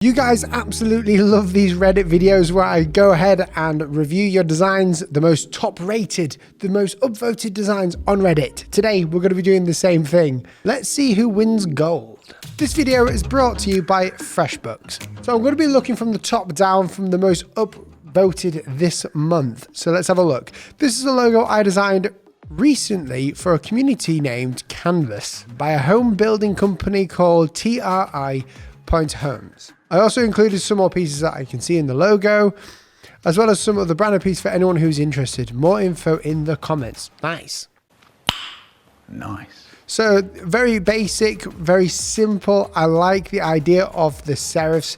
You guys absolutely love these Reddit videos where I go ahead and review your designs, the most top rated, the most upvoted designs on Reddit. Today, we're going to be doing the same thing. Let's see who wins gold. This video is brought to you by FreshBooks. So I'm going to be looking from the top down from the most upvoted this month. So let's have a look. This is a logo I designed recently for a community named Canvas by a home building company called TRI Point Homes. I also included some more pieces that I can see in the logo, as well as some of the branded piece for anyone who's interested. More info in the comments. Nice. So very basic, very simple. I like the idea of the serifs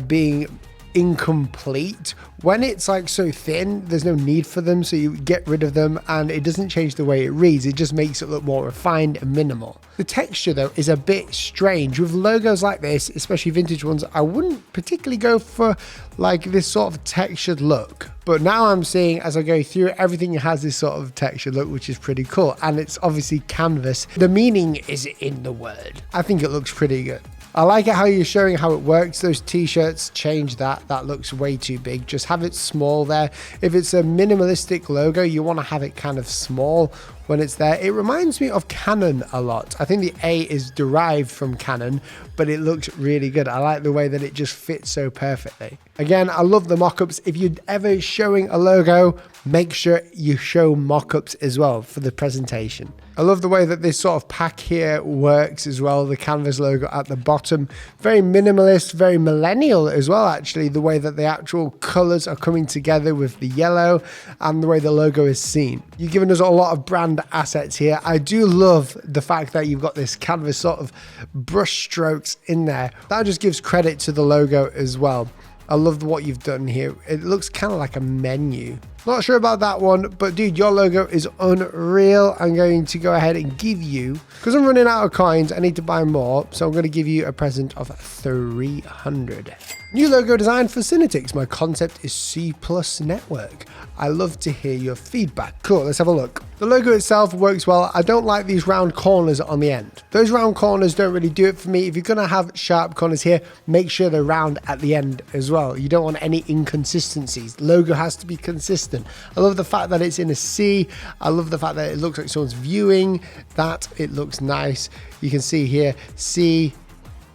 being incomplete. When it's like so thin, there's no need for them, so you get rid of them and it doesn't change the way it reads. It just makes it look more refined and minimal. The texture though is a bit strange. With logos like this, especially vintage ones, I wouldn't particularly go for like this sort of textured look. But now I'm seeing, as I go through, everything has this sort of textured look, which is pretty cool. And it's obviously canvas. The meaning is in the word. I think it looks pretty good. I like it how you're showing how it works. Those t-shirts, change that. That looks way too big. Just have it small there. If it's a minimalistic logo, you want to have it kind of small when it's there. It reminds me of Canon a lot. I think the A is derived from Canon, but it looks really good. I like the way that it just fits so perfectly. Again, I love the mock-ups. If you're ever showing a logo, make sure you show mock-ups as well for the presentation. I love the way that this sort of pack here works as well. The Canvas logo at the bottom. Very minimalist, very millennial as well, actually. The way that the actual colors are coming together with the yellow and the way the logo is seen. You've given us a lot of brand assets here. I do love the fact that you've got this canvas sort of brush strokes in there. That just gives credit to the logo as well. I love what you've done here. It looks kind of like a menu. Not sure about that one, but dude, your logo is unreal. I'm going to go ahead and give you, because I'm running out of coins, I need to buy more. So I'm going to give you a present of 300. New logo design for Cinetix. My concept is C+ network. I love to hear your feedback. Cool, let's have a look. The logo itself works well. I don't like these round corners on the end. Those round corners don't really do it for me. If you're gonna have sharp corners here, make sure they're round at the end as well. You don't want any inconsistencies. Logo has to be consistent. I love the fact that it's in a C. I love the fact that it looks like someone's viewing that. It looks nice. You can see here, C,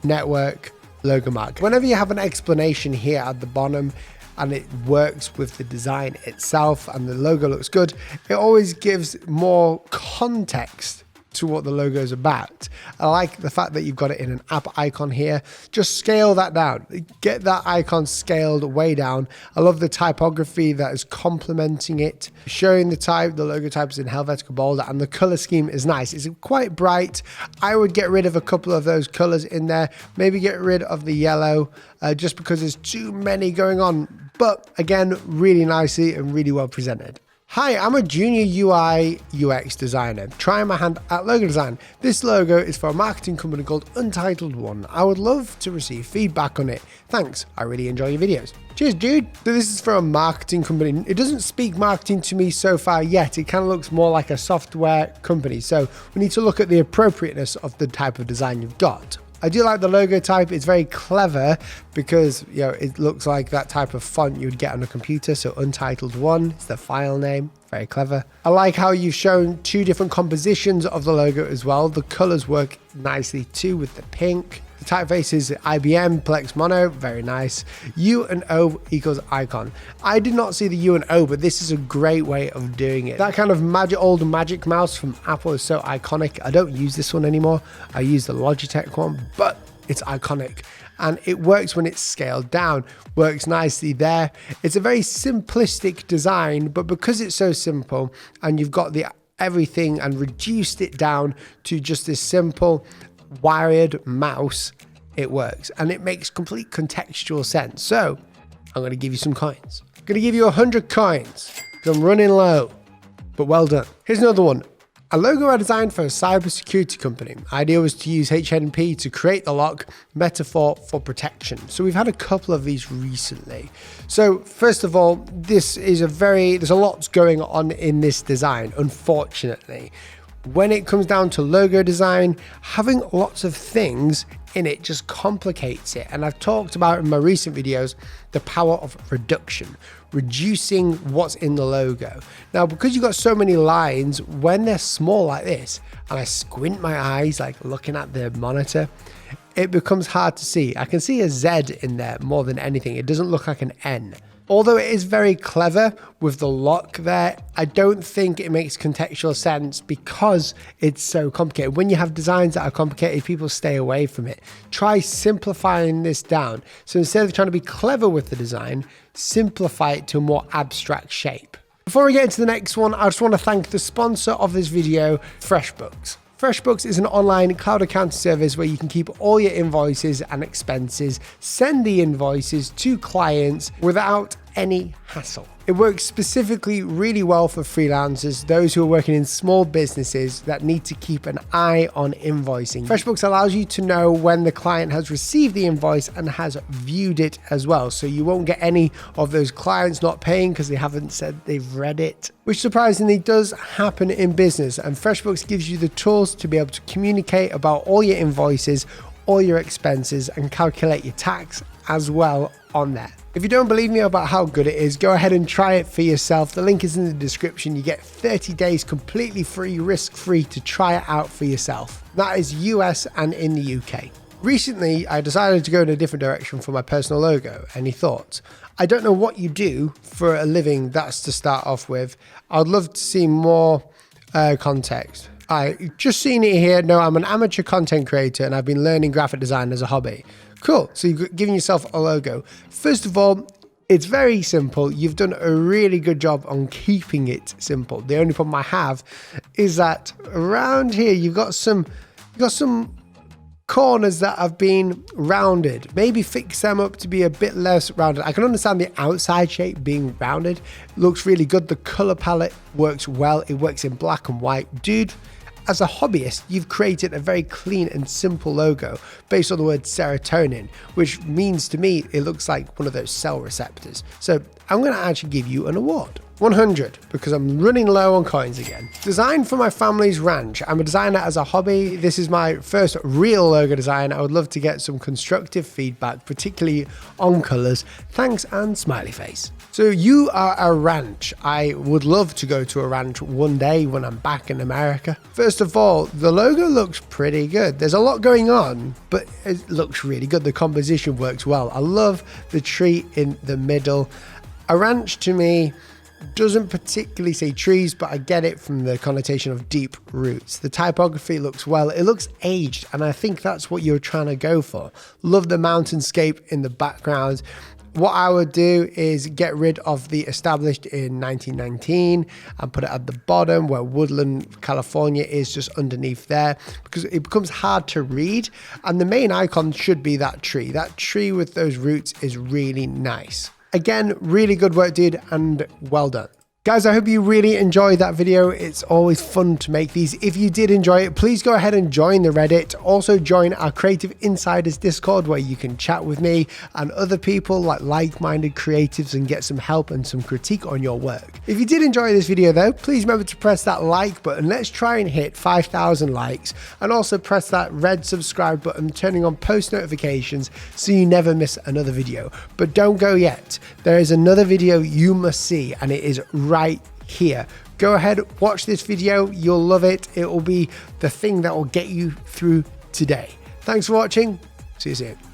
network, logo mark. Whenever you have an explanation here at the bottom and it works with the design itself and the logo looks good, it always gives more context to what the logo is about. I like the fact that you've got it in an app icon here. Just scale that down. Get that icon scaled way down. I love the typography that is complementing it. Showing the type, the logo type is in Helvetica Bold, and the color scheme is nice. It's quite bright. I would get rid of a couple of those colors in there. Maybe get rid of the yellow just because there's too many going on. But again, really nicely and really well presented. Hi, I'm a junior UI UX designer, trying my hand at logo design. This logo is for a marketing company called Untitled One. I would love to receive feedback on it. Thanks, I really enjoy your videos. Cheers, dude. So this is for a marketing company. It doesn't speak marketing to me so far yet. It kind of looks more like a software company. So we need to look at the appropriateness of the type of design you've got. I do like the logo type. It's very clever because, you know, it looks like that type of font you would get on a computer. So Untitled One is the file name. Very clever. I like how you've shown two different compositions of the logo as well. The colors work nicely too with the pink. The typeface is IBM Plex Mono, very nice. U and O equals icon. I did not see the U and O, but this is a great way of doing it. That kind of old Magic Mouse from Apple is so iconic. I don't use this one anymore. I use the Logitech one, but it's iconic. And it works when it's scaled down, works nicely there. It's a very simplistic design, but because it's so simple and you've got the everything and reduced it down to just this simple wired mouse, it works and it makes complete contextual sense. So I'm going to give you some coins. I'm going to give you 100 coins because I'm running low, but well done. Here's another one. A logo I designed for a cybersecurity company. Idea was to use HNP to create the lock, metaphor for protection. So we've had a couple of these recently. So first of all, there's a lot going on in this design, unfortunately. When it comes down to logo design, having lots of things in it just complicates it. And I've talked about in my recent videos the power of reduction, reducing what's in the logo. Now, because you've got so many lines, when they're small like this, and I squint my eyes like looking at the monitor, it becomes hard to see. I can see a Z in there more than anything. It doesn't look like an N. Although it is very clever with the lock there, I don't think it makes contextual sense because it's so complicated. When you have designs that are complicated, people stay away from it. Try simplifying this down. So instead of trying to be clever with the design, simplify it to a more abstract shape. Before we get into the next one, I just want to thank the sponsor of this video, FreshBooks. FreshBooks is an online cloud accounting service where you can keep all your invoices and expenses, send the invoices to clients without any hassle. It works specifically really well for freelancers, those who are working in small businesses that need to keep an eye on invoicing. FreshBooks allows you to know when the client has received the invoice and has viewed it as well. So you won't get any of those clients not paying because they haven't said they've read it, which surprisingly does happen in business. And FreshBooks gives you the tools to be able to communicate about all your invoices, all your expenses, and calculate your tax as well on there. If you don't believe me about how good it is, go ahead and try it for yourself. The link is in the description. You get 30 days completely free, risk-free to try it out for yourself. That is US and in the UK. Recently, I decided to go in a different direction for my personal logo. Any thoughts? I don't know what you do for a living, that's to start off with. I'd love to see more context. I just seen it here. No, I'm an amateur content creator and I've been learning graphic design as a hobby. Cool. So you've given yourself a logo. First of all, it's very simple. You've done a really good job on keeping it simple. The only problem I have is that around here, you've got some corners that have been rounded. Maybe fix them up to be a bit less rounded. I can understand the outside shape being rounded. It looks really good. The color palette works well. It works in black and white. Dude, as a hobbyist, you've created a very clean and simple logo based on the word serotonin, which means to me, it looks like one of those cell receptors. So I'm going to actually give you an award. 100, because I'm running low on coins again. Designed for my family's ranch. I'm a designer as a hobby. This is my first real logo design. I would love to get some constructive feedback, particularly on colors. Thanks and smiley face. So you are a ranch. I would love to go to a ranch one day when I'm back in America. First of all, the logo looks pretty good. There's a lot going on, but it looks really good. The composition works well. I love the tree in the middle. A ranch to me doesn't particularly say trees, but I get it from the connotation of deep roots. The typography looks well. It looks aged, and I think that's what you're trying to go for. Love the mountainscape in the background. What I would do is get rid of the established in 1919 and put it at the bottom where Woodland, California is just underneath there, because it becomes hard to read. And the main icon should be that tree. That tree with those roots is really nice. Again, really good work, dude, and well done. Guys, I hope you really enjoyed that video. It's always fun to make these. If you did enjoy it, please go ahead and join the Reddit. Also join our Creative Insiders Discord where you can chat with me and other people like-minded creatives and get some help and some critique on your work. If you did enjoy this video though, please remember to press that like button. Let's try and hit 5,000 likes, and also press that red subscribe button, turning on post notifications so you never miss another video. But don't go yet. There is another video you must see, and it is right here. Go ahead, watch this video. You'll love it. It will be the thing that will get you through today. Thanks for watching. See you soon.